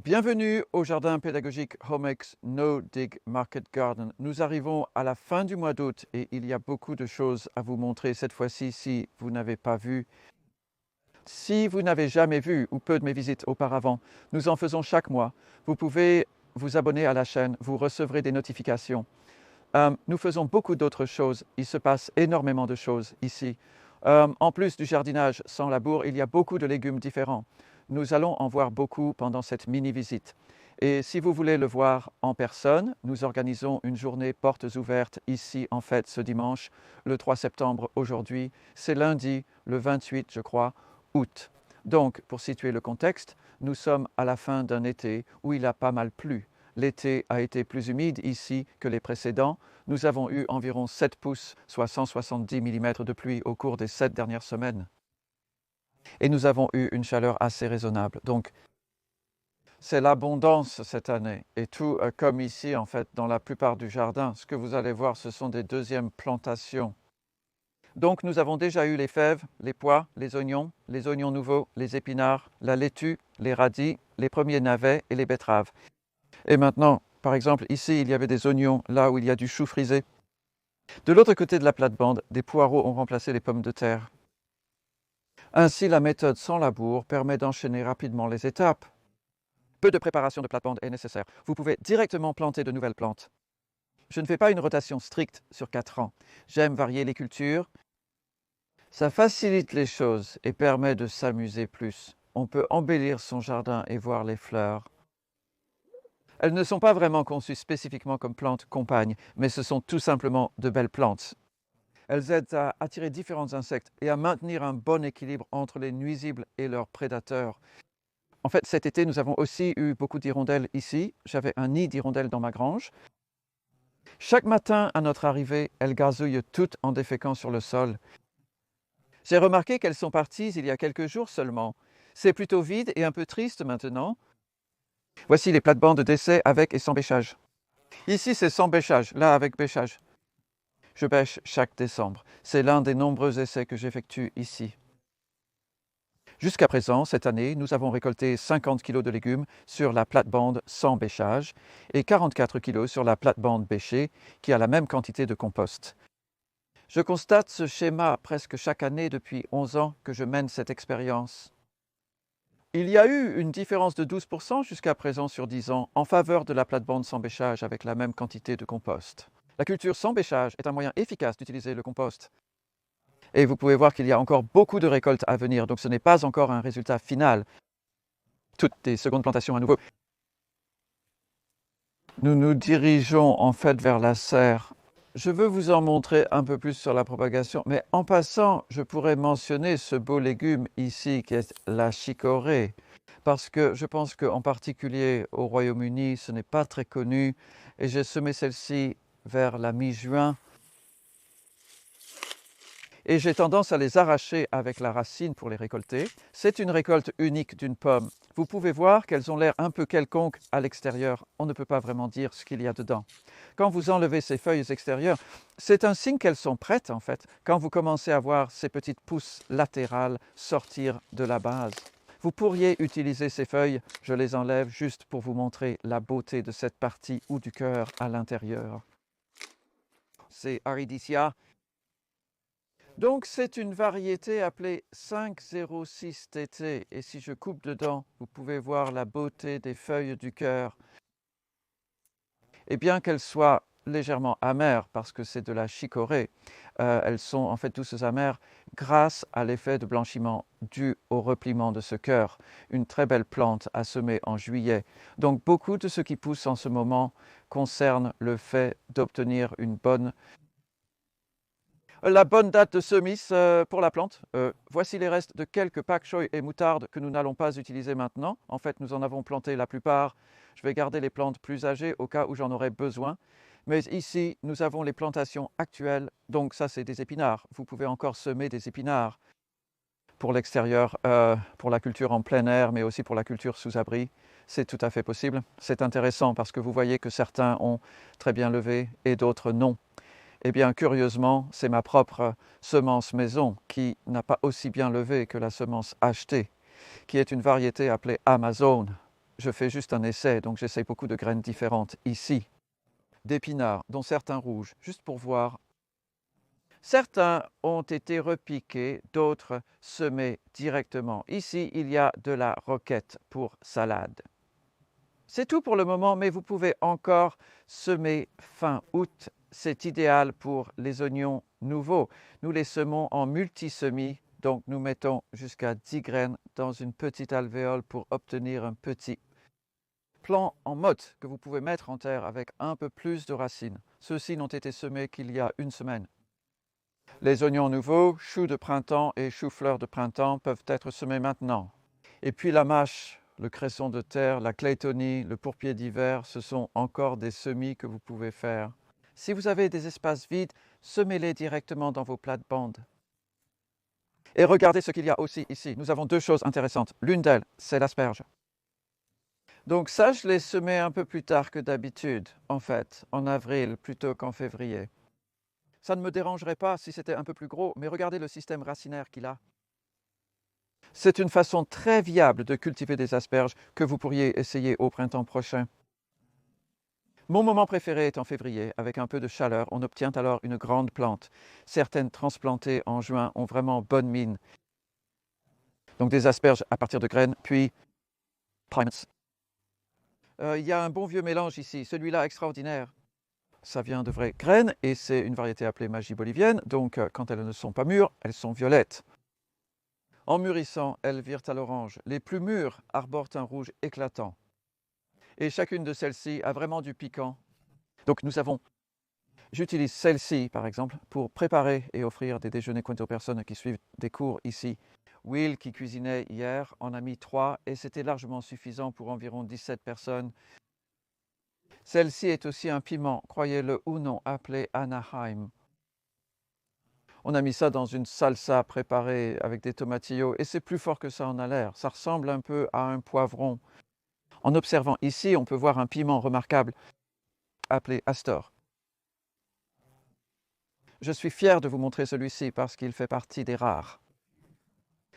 Bienvenue au jardin pédagogique Homex No Dig Market Garden. Nous arrivons à la fin du mois d'août et il y a beaucoup de choses à vous montrer cette fois-ci si vous n'avez pas vu. Si vous n'avez jamais vu ou peu de mes visites auparavant, nous en faisons chaque mois. Vous pouvez vous abonner à la chaîne, vous recevrez des notifications. Nous faisons beaucoup d'autres choses. Il se passe énormément de choses ici. En plus du jardinage sans labour, il y a beaucoup de légumes différents. Nous allons en voir beaucoup pendant cette mini-visite. Et si vous voulez le voir en personne, nous organisons une journée portes ouvertes ici, en fait, ce dimanche, le 3 septembre aujourd'hui. C'est lundi, le 28, je crois, août. Donc, pour situer le contexte, nous sommes à la fin d'un été où il a pas mal plu. L'été a été plus humide ici que les précédents. Nous avons eu environ 7 pouces, soit 170 mm de pluie au cours des 7 dernières semaines. Et nous avons eu une chaleur assez raisonnable. Donc, c'est l'abondance cette année. Et tout comme ici, en fait, dans la plupart du jardin, ce que vous allez voir, ce sont des deuxièmes plantations. Donc, nous avons déjà eu les fèves, les pois, les oignons nouveaux, les épinards, la laitue, les radis, les premiers navets et les betteraves. Et maintenant, par exemple, ici, il y avait des oignons, là où il y a du chou frisé. De l'autre côté de la plate-bande, des poireaux ont remplacé les pommes de terre. Ainsi, la méthode sans labour permet d'enchaîner rapidement les étapes. Peu de préparation de plate-bande est nécessaire. Vous pouvez directement planter de nouvelles plantes. Je ne fais pas une rotation stricte sur 4 ans. J'aime varier les cultures. Ça facilite les choses et permet de s'amuser plus. On peut embellir son jardin et voir les fleurs. Elles ne sont pas vraiment conçues spécifiquement comme plantes compagnes, mais ce sont tout simplement de belles plantes. Elles aident à attirer différents insectes et à maintenir un bon équilibre entre les nuisibles et leurs prédateurs. En fait, cet été, nous avons aussi eu beaucoup d'hirondelles ici. J'avais un nid d'hirondelles dans ma grange. Chaque matin, à notre arrivée, elles gazouillent toutes en déféquant sur le sol. J'ai remarqué qu'elles sont parties il y a quelques jours seulement. C'est plutôt vide et un peu triste maintenant. Voici les plates-bandes d'essai avec et sans bêchage. Ici, c'est sans bêchage, là avec bêchage. Je bêche chaque décembre. C'est l'un des nombreux essais que j'effectue ici. Jusqu'à présent, cette année, nous avons récolté 50 kg de légumes sur la plate-bande sans bêchage et 44 kg sur la plate-bande bêchée qui a la même quantité de compost. Je constate ce schéma presque chaque année depuis 11 ans que je mène cette expérience. Il y a eu une différence de 12% jusqu'à présent sur 10 ans en faveur de la plate-bande sans bêchage avec la même quantité de compost. La culture sans bêchage est un moyen efficace d'utiliser le compost. Et vous pouvez voir qu'il y a encore beaucoup de récoltes à venir, donc ce n'est pas encore un résultat final. Toutes des secondes plantations à nouveau. Nous nous dirigeons en fait vers la serre. Je veux vous en montrer un peu plus sur la propagation, mais en passant, je pourrais mentionner ce beau légume ici qui est la chicorée, parce que je pense qu'en particulier au Royaume-Uni, ce n'est pas très connu, et j'ai semé celle-ci vers la mi-juin. Et j'ai tendance à les arracher avec la racine pour les récolter. C'est une récolte unique d'une pomme. Vous pouvez voir qu'elles ont l'air un peu quelconques à l'extérieur. On ne peut pas vraiment dire ce qu'il y a dedans. Quand vous enlevez ces feuilles extérieures, c'est un signe qu'elles sont prêtes en fait, quand vous commencez à voir ces petites pousses latérales sortir de la base. Vous pourriez utiliser ces feuilles, je les enlève juste pour vous montrer la beauté de cette partie ou du cœur à l'intérieur. C'est Aridicia. Donc c'est une variété appelée 506 TT et si je coupe dedans, vous pouvez voir la beauté des feuilles du cœur. Et bien qu'elles soient légèrement amères parce que c'est de la chicorée, elles sont en fait douces amères grâce à l'effet de blanchiment dû au repliement de ce cœur. Une très belle plante à semer en juillet. Donc beaucoup de ce qui pousse en ce moment concerne le fait d'obtenir la bonne date de semis pour la plante. Voici les restes de quelques pak choi et moutarde que nous n'allons pas utiliser maintenant. En fait, nous en avons planté la plupart. Je vais garder les plantes plus âgées au cas où j'en aurai besoin. Mais ici, nous avons les plantations actuelles. Donc ça, c'est des épinards. Vous pouvez encore semer des épinards pour l'extérieur, pour la culture en plein air, mais aussi pour la culture sous abri. C'est tout à fait possible. C'est intéressant parce que vous voyez que certains ont très bien levé et d'autres non. Eh bien, curieusement, c'est ma propre semence maison qui n'a pas aussi bien levé que la semence achetée, qui est une variété appelée Amazon. je fais juste un essai, donc j'essaye beaucoup de graines différentes. Ici, d'épinards, dont certains rouges, juste pour voir. Certains ont été repiqués, d'autres semés directement. Ici, il y a de la roquette pour salade. C'est tout pour le moment, mais vous pouvez encore semer fin août. C'est idéal pour les oignons nouveaux. Nous les semons en multisemis, donc nous mettons jusqu'à 10 graines dans une petite alvéole pour obtenir un petit plant en motte que vous pouvez mettre en terre avec un peu plus de racines. Ceux-ci n'ont été semés qu'il y a une semaine. Les oignons nouveaux, choux de printemps et choux-fleurs de printemps peuvent être semés maintenant. Et puis la mâche, le cresson de terre, la claytonie, le pourpier d'hiver, ce sont encore des semis que vous pouvez faire. Si vous avez des espaces vides, semez-les directement dans vos plates-bandes. Et regardez ce qu'il y a aussi ici. Nous avons deux choses intéressantes. L'une d'elles, c'est l'asperge. Donc ça, je l'ai semé un peu plus tard que d'habitude, en fait, en avril plutôt qu'en février. Ça ne me dérangerait pas si c'était un peu plus gros, mais regardez le système racinaire qu'il a. C'est une façon très viable de cultiver des asperges que vous pourriez essayer au printemps prochain. Mon moment préféré est en février. Avec un peu de chaleur, on obtient alors une grande plante. Certaines transplantées en juin ont vraiment bonne mine. Donc des asperges à partir de graines, puis primates. Il y a un bon vieux mélange ici, celui-là extraordinaire. Ça vient de vraies graines et c'est une variété appelée magie bolivienne. Donc quand elles ne sont pas mûres, elles sont violettes. En mûrissant, elles virent à l'orange. Les plus mûres arborent un rouge éclatant. Et chacune de celles-ci a vraiment du piquant. Donc j'utilise celle-ci par exemple pour préparer et offrir des déjeuners aux personnes qui suivent des cours ici. Will, qui cuisinait hier, en a mis 3 et c'était largement suffisant pour environ 17 personnes. Celle-ci est aussi un piment, croyez-le ou non, appelé Anaheim. On a mis ça dans une salsa préparée avec des tomatillos et c'est plus fort que ça en a l'air. Ça ressemble un peu à un poivron. En observant ici, on peut voir un piment remarquable appelé Astor. Je suis fier de vous montrer celui-ci parce qu'il fait partie des rares.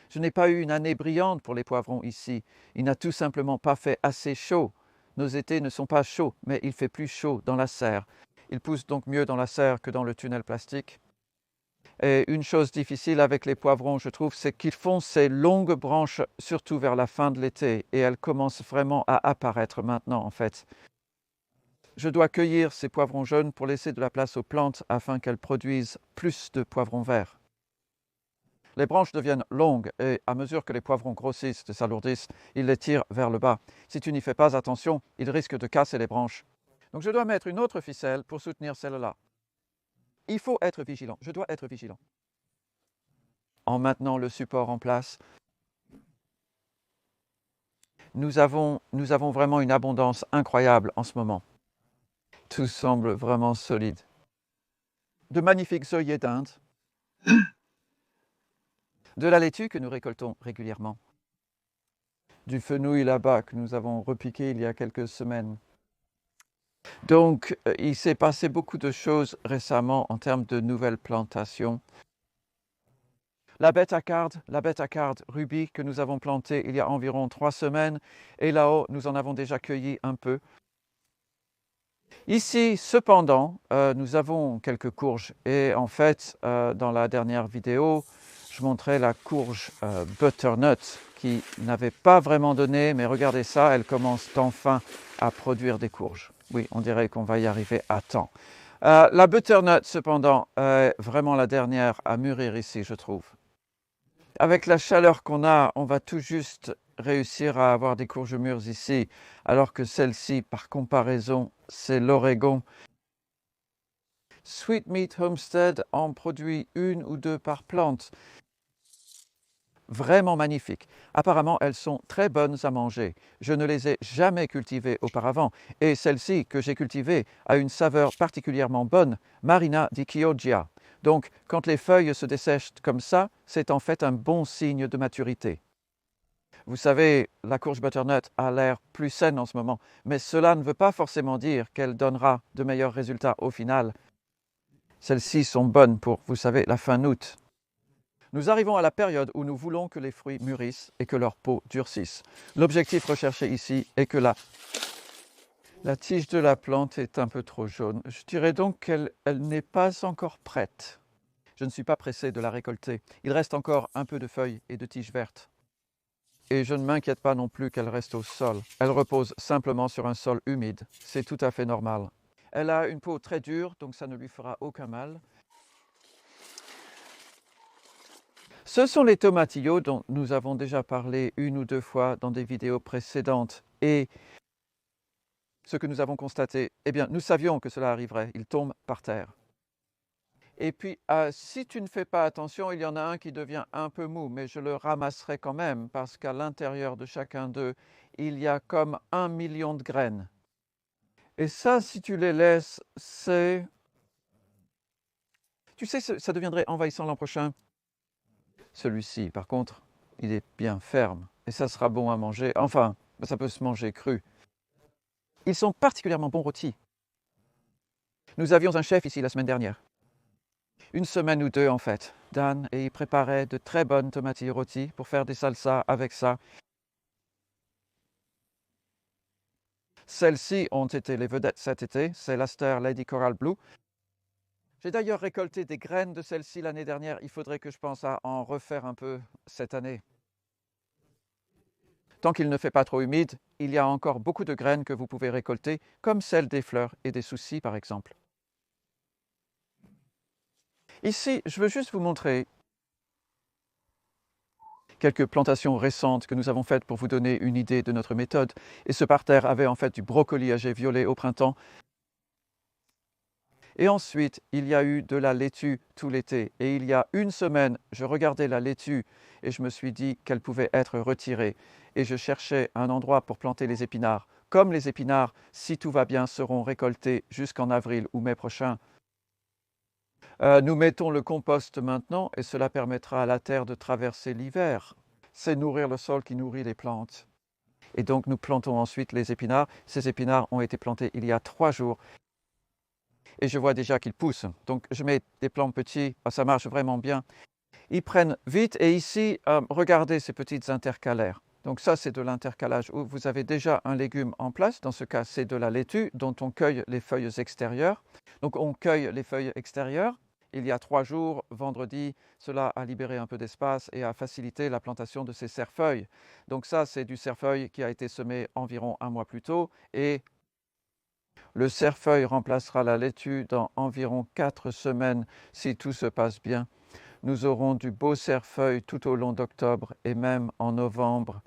Je n'ai pas eu une année brillante pour les poivrons ici. Il n'a tout simplement pas fait assez chaud. Nos étés ne sont pas chauds, mais il fait plus chaud dans la serre. Ils poussent donc mieux dans la serre que dans le tunnel plastique. Et une chose difficile avec les poivrons, je trouve, c'est qu'ils font ces longues branches, surtout vers la fin de l'été, et elles commencent vraiment à apparaître maintenant, en fait. Je dois cueillir ces poivrons jaunes pour laisser de la place aux plantes afin qu'elles produisent plus de poivrons verts. Les branches deviennent longues et à mesure que les poivrons grossissent et s'alourdissent, ils les tirent vers le bas. Si tu n'y fais pas attention, ils risquent de casser les branches. Donc je dois mettre une autre ficelle pour soutenir celle-là. Il faut être vigilant, je dois être vigilant. En maintenant le support en place, nous avons vraiment une abondance incroyable en ce moment. Tout semble vraiment solide. De magnifiques œillets d'Inde. De la laitue que nous récoltons régulièrement. Du fenouil là-bas que nous avons repiqué il y a quelques semaines. Donc, il s'est passé beaucoup de choses récemment en termes de nouvelles plantations. La bête à cardes rubis que nous avons plantée il y a environ 3 semaines, et là-haut, nous en avons déjà cueilli un peu. Ici, cependant, nous avons quelques courges, et en fait, dans la dernière vidéo, je montrais la courge butternut qui n'avait pas vraiment donné, mais regardez ça, elle commence enfin à produire des courges. Oui, on dirait qu'on va y arriver à temps. La butternut, cependant, est vraiment la dernière à mûrir ici, je trouve. Avec la chaleur qu'on a, on va tout juste réussir à avoir des courges mûres ici, alors que celle-ci, par comparaison, c'est l'Oregon. Sweet Meat Homestead en produit 1 ou 2 par plante. Vraiment magnifiques. Apparemment, elles sont très bonnes à manger. Je ne les ai jamais cultivées auparavant et celle-ci que j'ai cultivée a une saveur particulièrement bonne, Marina di Chioggia. Donc, quand les feuilles se dessèchent comme ça, c'est en fait un bon signe de maturité. Vous savez, la courge butternut a l'air plus saine en ce moment, mais cela ne veut pas forcément dire qu'elle donnera de meilleurs résultats au final. Celles-ci sont bonnes pour, vous savez, la fin août. Nous arrivons à la période où nous voulons que les fruits mûrissent et que leur peau durcisse. L'objectif recherché ici est que la tige de la plante est un peu trop jaune. Je dirais donc qu'elle n'est pas encore prête. Je ne suis pas pressé de la récolter. Il reste encore un peu de feuilles et de tiges vertes. Et je ne m'inquiète pas non plus qu'elle reste au sol. Elle repose simplement sur un sol humide. C'est tout à fait normal. Elle a une peau très dure, donc ça ne lui fera aucun mal. Ce sont les tomatillos dont nous avons déjà parlé une ou deux fois dans des vidéos précédentes. Et ce que nous avons constaté, eh bien, nous savions que cela arriverait. Ils tombent par terre. Et puis, si tu ne fais pas attention, il y en a un qui devient un peu mou, mais je le ramasserai quand même parce qu'à l'intérieur de chacun d'eux, il y a comme 1 million de graines. Et ça, si tu les laisses, c'est... Tu sais, ça deviendrait envahissant l'an prochain. Celui-ci, par contre, il est bien ferme et ça sera bon à manger. Enfin, ça peut se manger cru. Ils sont particulièrement bons rôtis. Nous avions un chef ici la semaine dernière. Une semaine ou deux en fait, Dan, et il préparait de très bonnes tomatilles rôties pour faire des salsas avec ça. Celles-ci ont été les vedettes cet été, c'est l'Aster Lady Coral Blue. J'ai d'ailleurs récolté des graines de celles-ci l'année dernière, il faudrait que je pense à en refaire un peu cette année. Tant qu'il ne fait pas trop humide, il y a encore beaucoup de graines que vous pouvez récolter, comme celles des fleurs et des soucis par exemple. Ici, je veux juste vous montrer quelques plantations récentes que nous avons faites pour vous donner une idée de notre méthode. Et ce parterre avait en fait du brocoli âgé violet au printemps. Et ensuite, il y a eu de la laitue tout l'été. Et il y a une semaine, je regardais la laitue et je me suis dit qu'elle pouvait être retirée. Et je cherchais un endroit pour planter les épinards. Comme les épinards, si tout va bien, seront récoltés jusqu'en avril ou mai prochain. Nous mettons le compost maintenant et cela permettra à la terre de traverser l'hiver. C'est nourrir le sol qui nourrit les plantes. Et donc nous plantons ensuite les épinards. Ces épinards ont été plantés il y a 3 jours. Et je vois déjà qu'ils poussent. Donc je mets des plants petits, ça marche vraiment bien. Ils prennent vite et ici, regardez ces petites intercalaires. Donc ça c'est de l'intercalage où vous avez déjà un légume en place. Dans ce cas c'est de la laitue dont on cueille les feuilles extérieures. Donc on cueille les feuilles extérieures. Il y a 3 jours, vendredi, cela a libéré un peu d'espace et a facilité la plantation de ces cerfeuilles. Donc ça, c'est du cerfeuil qui a été semé environ 1 mois plus tôt et le cerfeuil remplacera la laitue dans environ 4 semaines si tout se passe bien. Nous aurons du beau cerfeuil tout au long d'octobre et même en novembre.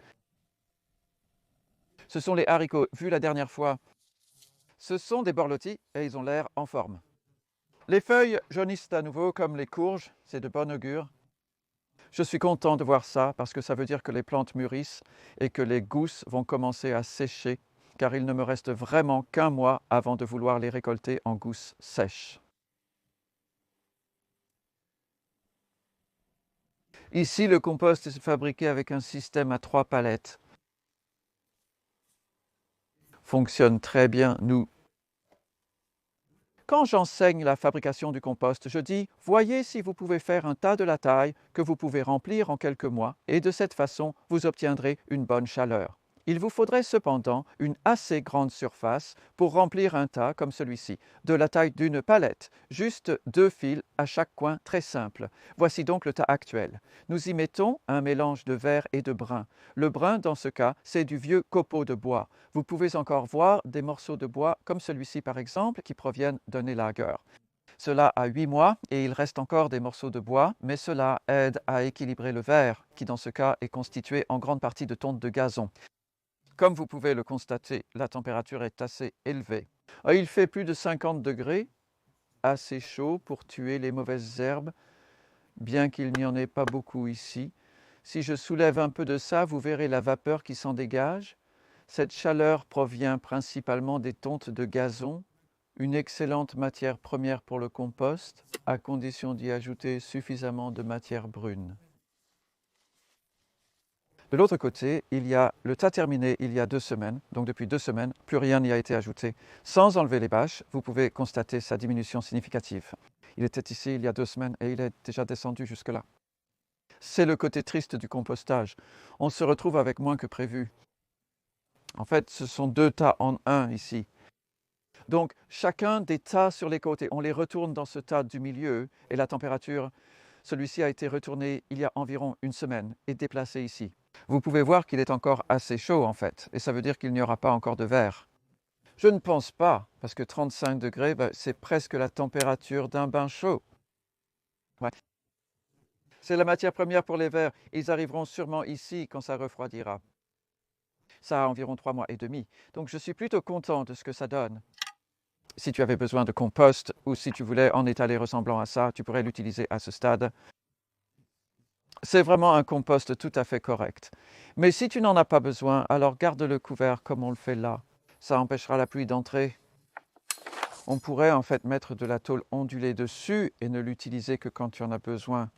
Ce sont les haricots vus la dernière fois. Ce sont des borlottis et ils ont l'air en forme. Les feuilles jaunissent à nouveau comme les courges, c'est de bon augure. Je suis content de voir ça parce que ça veut dire que les plantes mûrissent et que les gousses vont commencer à sécher, car il ne me reste vraiment qu'1 mois avant de vouloir les récolter en gousses sèches. Ici, le compost est fabriqué avec un système à 3 palettes. Fonctionne très bien, Quand j'enseigne la fabrication du compost, je dis « Voyez si vous pouvez faire un tas de la taille que vous pouvez remplir en quelques mois et de cette façon, vous obtiendrez une bonne chaleur. Il vous faudrait cependant une assez grande surface pour remplir un tas comme celui-ci, de la taille d'une palette, juste 2 fils à chaque coin très simple. Voici donc le tas actuel. Nous y mettons un mélange de vert et de brun. Le brun, dans ce cas, c'est du vieux copeau de bois. Vous pouvez encore voir des morceaux de bois comme celui-ci par exemple qui proviennent d'un élagueur. Cela a 8 mois et il reste encore des morceaux de bois, mais cela aide à équilibrer le verre, qui dans ce cas est constitué en grande partie de tonte de gazon. Comme vous pouvez le constater, la température est assez élevée. Il fait plus de 50 degrés, assez chaud pour tuer les mauvaises herbes, bien qu'il n'y en ait pas beaucoup ici. Si je soulève un peu de ça, vous verrez la vapeur qui s'en dégage. Cette chaleur provient principalement des tontes de gazon, une excellente matière première pour le compost, à condition d'y ajouter suffisamment de matière brune. De l'autre côté, il y a le tas terminé il y a 2 semaines, donc depuis 2 semaines, plus rien n'y a été ajouté. Sans enlever les bâches, vous pouvez constater sa diminution significative. Il était ici il y a 2 semaines et il est déjà descendu jusque-là. C'est le côté triste du compostage. On se retrouve avec moins que prévu. En fait, ce sont 2 tas en un ici. Donc, chacun des tas sur les côtés, on les retourne dans ce tas du milieu et la température, celui-ci a été retourné il y a environ une semaine et déplacé ici. Vous pouvez voir qu'il est encore assez chaud en fait, et ça veut dire qu'il n'y aura pas encore de verre. Je ne pense pas, parce que 35 degrés, c'est presque la température d'un bain chaud. Ouais. C'est la matière première pour les verres. Ils arriveront sûrement ici quand ça refroidira. Ça a environ 3 mois et demi. Donc je suis plutôt content de ce que ça donne. Si tu avais besoin de compost ou si tu voulais en étaler ressemblant à ça, tu pourrais l'utiliser à ce stade. C'est vraiment un compost tout à fait correct. Mais si tu n'en as pas besoin, alors garde-le couvert comme on le fait là. Ça empêchera la pluie d'entrer. On pourrait en fait mettre de la tôle ondulée dessus et ne l'utiliser que quand tu en as besoin.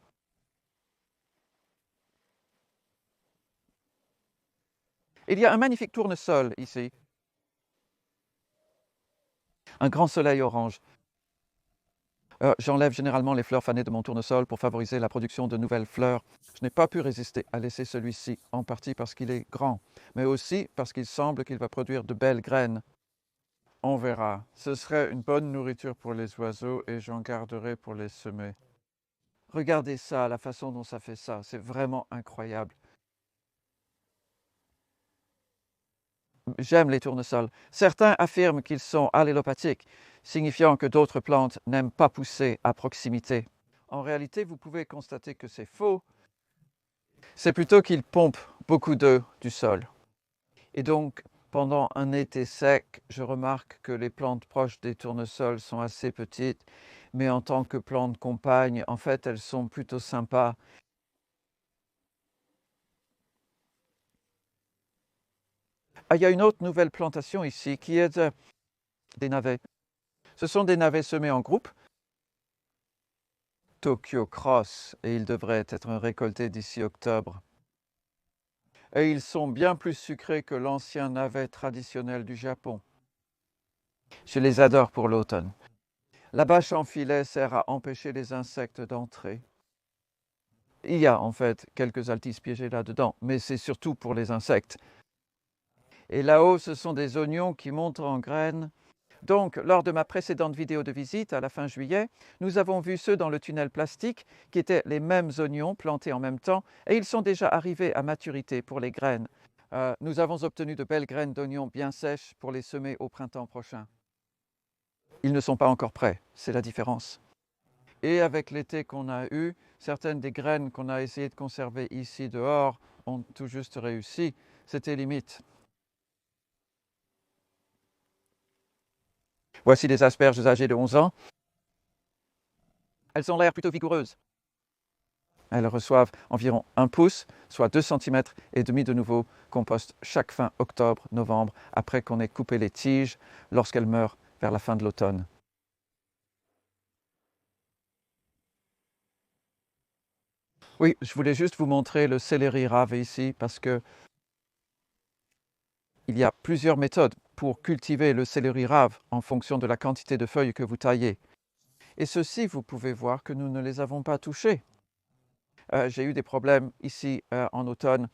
Il y a un magnifique tournesol ici. Un grand soleil orange. J'enlève généralement les fleurs fanées de mon tournesol pour favoriser la production de nouvelles fleurs. Je n'ai pas pu résister à laisser celui-ci, en partie parce qu'il est grand, mais aussi parce qu'il semble qu'il va produire de belles graines. On verra. Ce serait une bonne nourriture pour les oiseaux et j'en garderai pour les semer. Regardez ça, la façon dont ça fait ça, c'est vraiment incroyable. J'aime les tournesols. Certains affirment qu'ils sont allélopathiques, signifiant que d'autres plantes n'aiment pas pousser à proximité. En réalité, vous pouvez constater que c'est faux. C'est plutôt qu'ils pompent beaucoup d'eau du sol. Et donc, pendant un été sec, je remarque que les plantes proches des tournesols sont assez petites, mais en tant que plantes compagnes, en fait, elles sont plutôt sympas. Ah, il y a une autre nouvelle plantation ici qui est des navets. Ce sont des navets semés en groupe. Tokyo Cross, et ils devraient être récoltés d'ici octobre. Et ils sont bien plus sucrés que l'ancien navet traditionnel du Japon. Je les adore pour l'automne. La bâche en filet sert à empêcher les insectes d'entrer. Il y a en fait quelques altises piégées là-dedans, mais c'est surtout pour les insectes. Et là-haut, ce sont des oignons qui montent en graines. Donc, lors de ma précédente vidéo de visite, à la fin juillet, nous avons vu ceux dans le tunnel plastique, qui étaient les mêmes oignons plantés en même temps, et ils sont déjà arrivés à maturité pour les graines. Nous avons obtenu de belles graines d'oignons bien sèches pour les semer au printemps prochain. Ils ne sont pas encore prêts, c'est la différence. Et avec l'été qu'on a eu, certaines des graines qu'on a essayé de conserver ici dehors ont tout juste réussi. C'était limite. Voici des asperges âgées de 11 ans. Elles ont l'air plutôt vigoureuses. Elles reçoivent environ 1 pouce, soit 2 cm et demi de nouveau compost chaque fin octobre-novembre, après qu'on ait coupé les tiges lorsqu'elles meurent vers la fin de l'automne. Oui, je voulais juste vous montrer le céleri rave ici parce que il y a plusieurs méthodes pour cultiver le céleri rave en fonction de la quantité de feuilles que vous taillez. Et ceci, vous pouvez voir que nous ne les avons pas touchés. J'ai eu des problèmes ici en automne,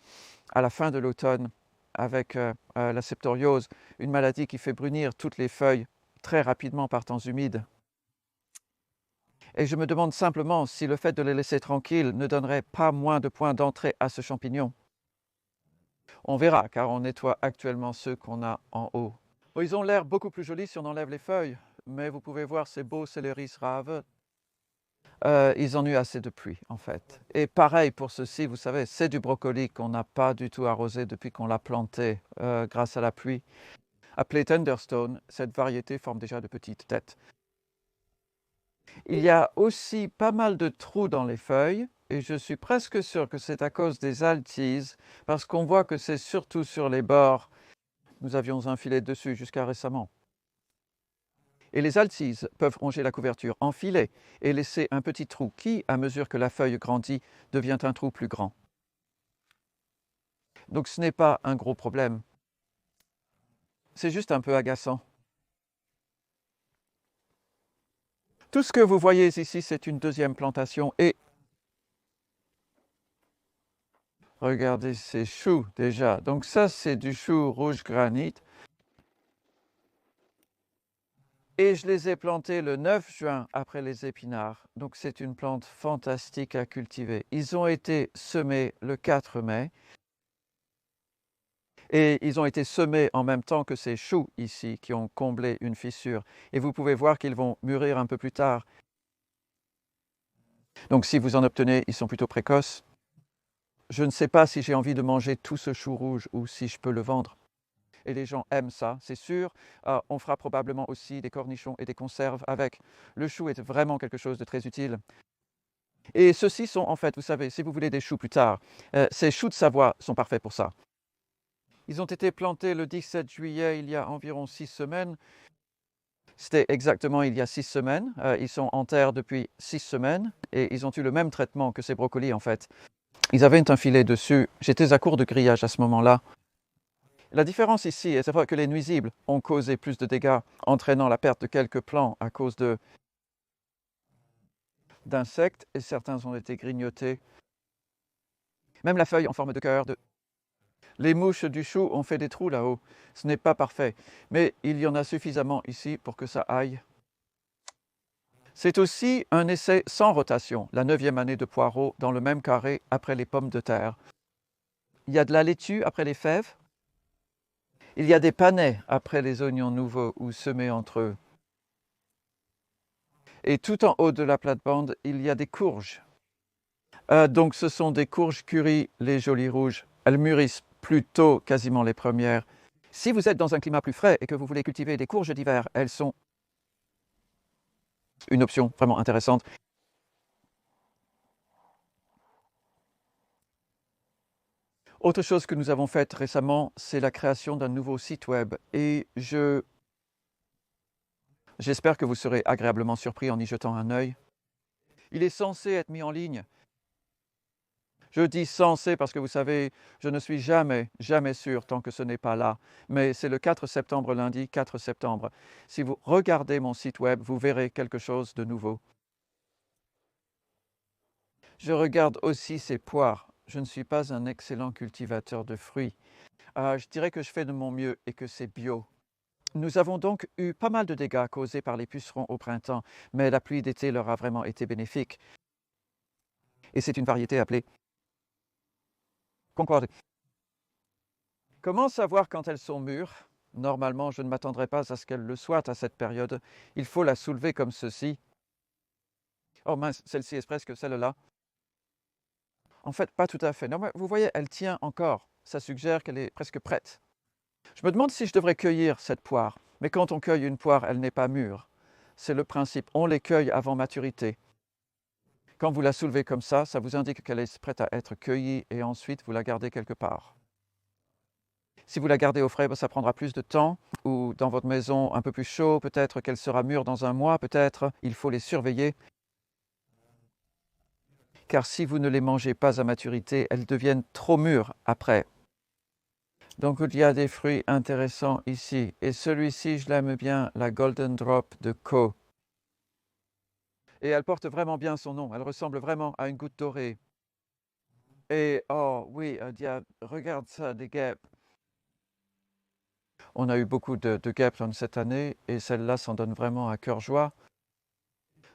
à la fin de l'automne, avec la septoriose, une maladie qui fait brunir toutes les feuilles très rapidement par temps humide. Et je me demande simplement si le fait de les laisser tranquilles ne donnerait pas moins de points d'entrée à ce champignon. On verra, car on nettoie actuellement ceux qu'on a en haut. Bon, ils ont l'air beaucoup plus jolis si on enlève les feuilles, mais vous pouvez voir ces beaux céleris raves. Ils ont eu assez de pluie, en fait. Et pareil pour ceci, vous savez, c'est du brocoli qu'on n'a pas du tout arrosé depuis qu'on l'a planté grâce à la pluie. Appelé Thunderstone, cette variété forme déjà de petites têtes. Il y a aussi pas mal de trous dans les feuilles, et je suis presque sûr que c'est à cause des altises, parce qu'on voit que c'est surtout sur les bords. Nous avions un filet dessus jusqu'à récemment. Et les altises peuvent ronger la couverture en filet et laisser un petit trou qui, à mesure que la feuille grandit, devient un trou plus grand. Donc ce n'est pas un gros problème. C'est juste un peu agaçant. Tout ce que vous voyez ici, c'est une deuxième plantation et Regardez ces choux déjà. Donc ça, c'est du chou rouge granit. Et je les ai plantés le 9 juin après les épinards. Donc c'est une plante fantastique à cultiver. Ils ont été semés le 4 mai. Et ils ont été semés en même temps que ces choux ici qui ont comblé une fissure. Et vous pouvez voir qu'ils vont mûrir un peu plus tard. Donc si vous en obtenez, ils sont plutôt précoces. Je ne sais pas si j'ai envie de manger tout ce chou rouge ou si je peux le vendre. Et les gens aiment ça, c'est sûr. On fera probablement aussi des cornichons et des conserves avec. Le chou est vraiment quelque chose de très utile. Et ceux-ci sont en fait, vous savez, si vous voulez des choux plus tard, ces choux de Savoie sont parfaits pour ça. Ils ont été plantés le 17 juillet, il y a environ 6 semaines. C'était exactement il y a 6 semaines. Ils sont en terre depuis 6 semaines et ils ont eu le même traitement que ces brocolis en fait. Ils avaient un filet dessus. J'étais à court de grillage à ce moment-là. La différence ici, c'est vrai que les nuisibles ont causé plus de dégâts, entraînant la perte de quelques plants à cause d'insectes et certains ont été grignotés. Même la feuille en forme de cœur. Les mouches du chou ont fait des trous là-haut. Ce n'est pas parfait, mais il y en a suffisamment ici pour que ça aille. C'est aussi un essai sans rotation, la 9e année de poireaux dans le même carré après les pommes de terre. Il y a de la laitue après les fèves. Il y a des panais après les oignons nouveaux ou semés entre eux. Et tout en haut de la plate-bande, il y a des courges. Donc ce sont des courges curry, les jolies rouges. Elles mûrissent plus tôt, quasiment les premières. Si vous êtes dans un climat plus frais et que vous voulez cultiver des courges d'hiver, elles sont une option vraiment intéressante. Autre chose que nous avons faite récemment, c'est la création d'un nouveau site web. Et j'espère que vous serez agréablement surpris en y jetant un œil. Il est censé être mis en ligne. Je dis censé parce que vous savez, je ne suis jamais sûr tant que ce n'est pas là. Mais c'est le 4 septembre, lundi 4 septembre. Si vous regardez mon site web, vous verrez quelque chose de nouveau. Je regarde aussi ces poires. Je ne suis pas un excellent cultivateur de fruits. Je dirais que je fais de mon mieux et que c'est bio. Nous avons donc eu pas mal de dégâts causés par les pucerons au printemps, mais la pluie d'été leur a vraiment été bénéfique. Et c'est une variété appelée Concorde. Comment savoir quand elles sont mûres? Normalement, je ne m'attendrai pas à ce qu'elles le soient à cette période. Il faut la soulever comme ceci. Oh mince, celle-ci est presque celle-là. En fait, pas tout à fait. Non, mais vous voyez, elle tient encore. Ça suggère qu'elle est presque prête. Je me demande si je devrais cueillir cette poire. Mais quand on cueille une poire, elle n'est pas mûre. C'est le principe. On les cueille avant maturité. Quand vous la soulevez comme ça vous indique qu'elle est prête à être cueillie et ensuite vous la gardez quelque part. Si vous la gardez au frais, ça prendra plus de temps ou dans votre maison un peu plus chaud, peut-être qu'elle sera mûre dans un mois, peut-être. Il faut les surveiller. Car si vous ne les mangez pas à maturité, elles deviennent trop mûres après. Donc il y a des fruits intéressants ici. Et celui-ci, je l'aime bien, la Golden Drop de Co. Et elle porte vraiment bien son nom. Elle ressemble vraiment à une goutte dorée. Et oh oui, regarde ça, des guêpes. On a eu beaucoup de guêpes cette année et celle-là s'en donne vraiment à cœur joie.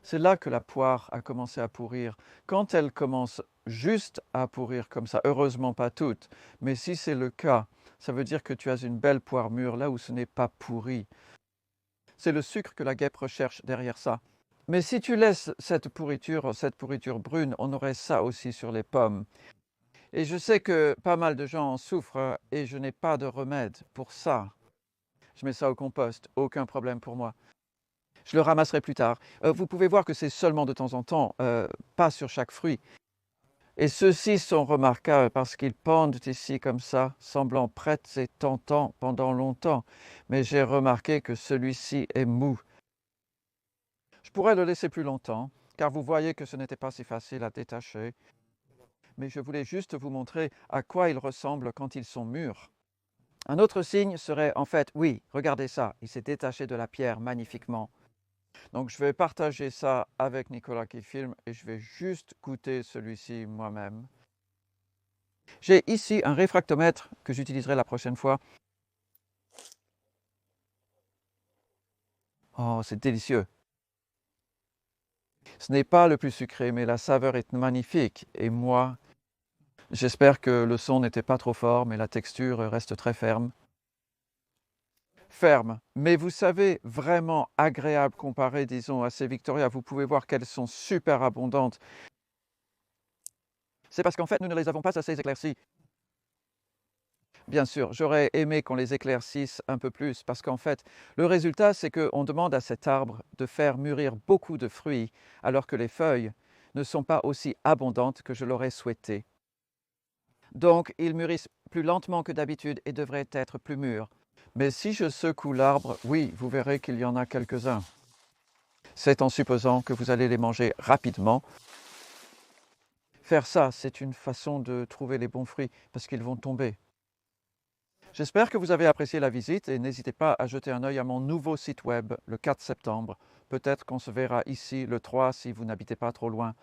C'est là que la poire a commencé à pourrir. Quand elle commence juste à pourrir comme ça, heureusement pas toutes, mais si c'est le cas, ça veut dire que tu as une belle poire mûre là où ce n'est pas pourri. C'est le sucre que la guêpe recherche derrière ça. Mais si tu laisses cette pourriture brune, on aurait ça aussi sur les pommes. Et je sais que pas mal de gens en souffrent et je n'ai pas de remède pour ça. Je mets ça au compost, aucun problème pour moi. Je le ramasserai plus tard. Vous pouvez voir que c'est seulement de temps en temps, pas sur chaque fruit. Et ceux-ci sont remarquables parce qu'ils pendent ici comme ça, semblant prêts et tentants pendant longtemps. Mais j'ai remarqué que celui-ci est mou. Je pourrais le laisser plus longtemps, car vous voyez que ce n'était pas si facile à détacher. Mais je voulais juste vous montrer à quoi ils ressemblent quand ils sont mûrs. Un autre signe serait en fait, oui, regardez ça, il s'est détaché de la pierre magnifiquement. Donc je vais partager ça avec Nicolas qui filme et je vais juste goûter celui-ci moi-même. J'ai ici un réfractomètre que j'utiliserai la prochaine fois. Oh, c'est délicieux. Ce n'est pas le plus sucré, mais la saveur est magnifique. Et moi, j'espère que le son n'était pas trop fort, mais la texture reste très ferme. Ferme, mais vous savez, vraiment agréable comparé, disons, à ces Victoria. Vous pouvez voir qu'elles sont super abondantes. C'est parce qu'en fait, nous ne les avons pas assez éclaircies. Bien sûr, j'aurais aimé qu'on les éclaircisse un peu plus parce qu'en fait, le résultat, c'est qu'on demande à cet arbre de faire mûrir beaucoup de fruits alors que les feuilles ne sont pas aussi abondantes que je l'aurais souhaité. Donc, ils mûrissent plus lentement que d'habitude et devraient être plus mûrs. Mais si je secoue l'arbre, oui, vous verrez qu'il y en a quelques-uns. C'est en supposant que vous allez les manger rapidement. Faire ça, c'est une façon de trouver les bons fruits parce qu'ils vont tomber. J'espère que vous avez apprécié la visite et n'hésitez pas à jeter un œil à mon nouveau site web le 4 septembre. Peut-être qu'on se verra ici le 3 si vous n'habitez pas trop loin.